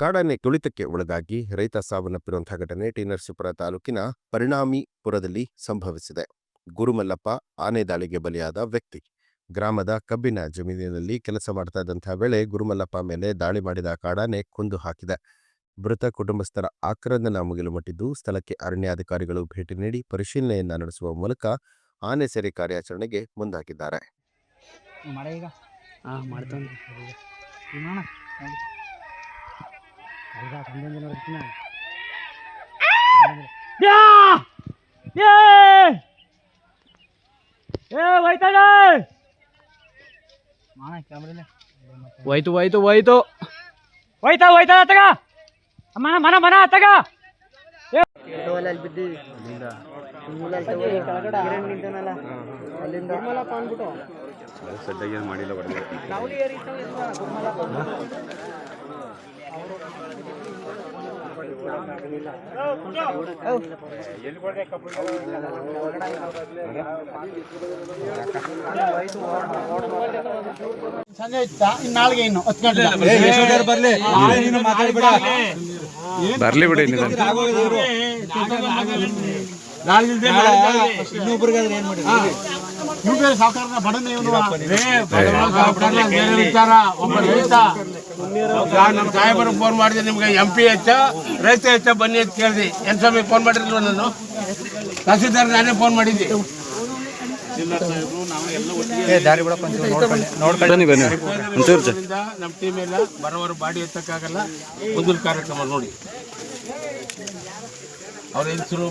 ಕಾಡಾನೆ ತುಳಿತಕ್ಕೆ ಒಳಗಾಗಿ ರೈತ ಸಾವನ್ನಪ್ಪಿರುವಂತಹ ಘಟನೆ ಟಿ ನರಸೀಪುರ ತಾಲೂಕಿನ ಪರಿಣಾಮಿಪುರದಲ್ಲಿ ಸಂಭವಿಸಿದೆ. ಗುರುಮಲ್ಲಪ್ಪ ಆನೆ ದಾಳಿಗೆ ಬಲಿಯಾದ ವ್ಯಕ್ತಿ. ಗ್ರಾಮದ ಕಬ್ಬಿನ ಜಮೀನಿನಲ್ಲಿ ಕೆಲಸ ಮಾಡ್ತಾ ಇದ್ದಂತಹ ವೇಳೆ ಗುರುಮಲ್ಲಪ್ಪ ಮೇಲೆ ದಾಳಿ ಮಾಡಿದ ಕಾಡಾನೆ ಕೊಂದು ಹಾಕಿದೆ. ಮೃತ ಕುಟುಂಬಸ್ಥರ ಆಕ್ರಂದನ ಮುಗಿಲು ಮುಟ್ಟಿದ್ದು, ಸ್ಥಳಕ್ಕೆ ಅರಣ್ಯಾಧಿಕಾರಿಗಳು ಭೇಟಿ ನೀಡಿ ಪರಿಶೀಲನೆಯನ್ನ ನಡೆಸುವ ಮೂಲಕ ಆನೆ ಸೆರೆ ಕಾರ್ಯಾಚರಣೆಗೆ ಮುಂದಾಗಿದ್ದಾರೆ. ಬರ್ಲಿ ಬಿಡಿ ನಮ್ಮ ಸಾಹೇಬರು ಫೋನ್ ಮಾಡಿದೆ, ನಿಮ್ಗೆ MP ಹೆಚ್ಚ ರೈತ ಹೆಚ್ಚ ಬನ್ನಿ ಅಂತ ಕೇಳಿದೆ. ಏನ್ ಸ್ವಾಮಿ ಫೋನ್ ಮಾಡಿರ್ಲಿಲ್ಲ, ನಾನು ತಹಸೀಲ್ದಾರ್ ನಾನೇ ಫೋನ್ ಮಾಡಿದ್ದೆ. ನಮ್ಮ ಟೀಮ್ ಎಲ್ಲ ಬರೋವರು ಬಾಡಿ ಎತ್ತಕ್ಕಾಗಲ್ಲ, ಮುಂದಿನ ಕಾರ್ಯಕ್ರಮ ನೋಡಿ. ಅವ್ರ ಹೆಸರು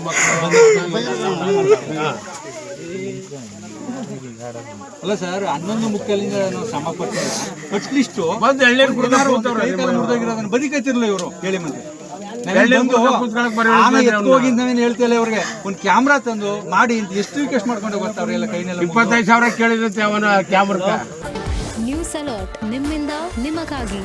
ಅಲ್ಲ ಸರ್, 11 ಮುಕ್ಕಲಿಂದ ನಾವು ಶ್ರಮ ಪಡ್ತೇವೆ. ಅಟ್ಲೀಸ್ಟ್ ಬಂದು ಎಳ್ನೀರು ಕುಡಿದಾಗಿರೋದನ್ನ ಬದಿಕೈತಿರ್ಲಿಲ್ಲ ಇವರು ಹೇಳಿ. ಮತ್ತೆ ಎತ್ಕೋಗಿಂದ ನಾವೇನು ಹೇಳ್ತಿಲ್ಲ, ಅವ್ರಿಗೆ ಒಂದು ಕ್ಯಾಮ್ರಾ ತಂದು ಮಾಡಿ ಎಷ್ಟು ರಿಕ್ವೆಸ್ಟ್ ಮಾಡ್ಕೊಂಡು ಗೊತ್ತಾ ಅವ್ರೆಲ್ಲ ಕೈನೆಲ್ಲ 25,000 ಕೇಳಿದಂತೆ ಅವನ ಕ್ಯಾಮ್ರಾ. ನ್ಯೂಸ್ ಅಲರ್ಟ್, ನಿಮ್ಮಿಂದ ನಿಮಗಾಗಿ.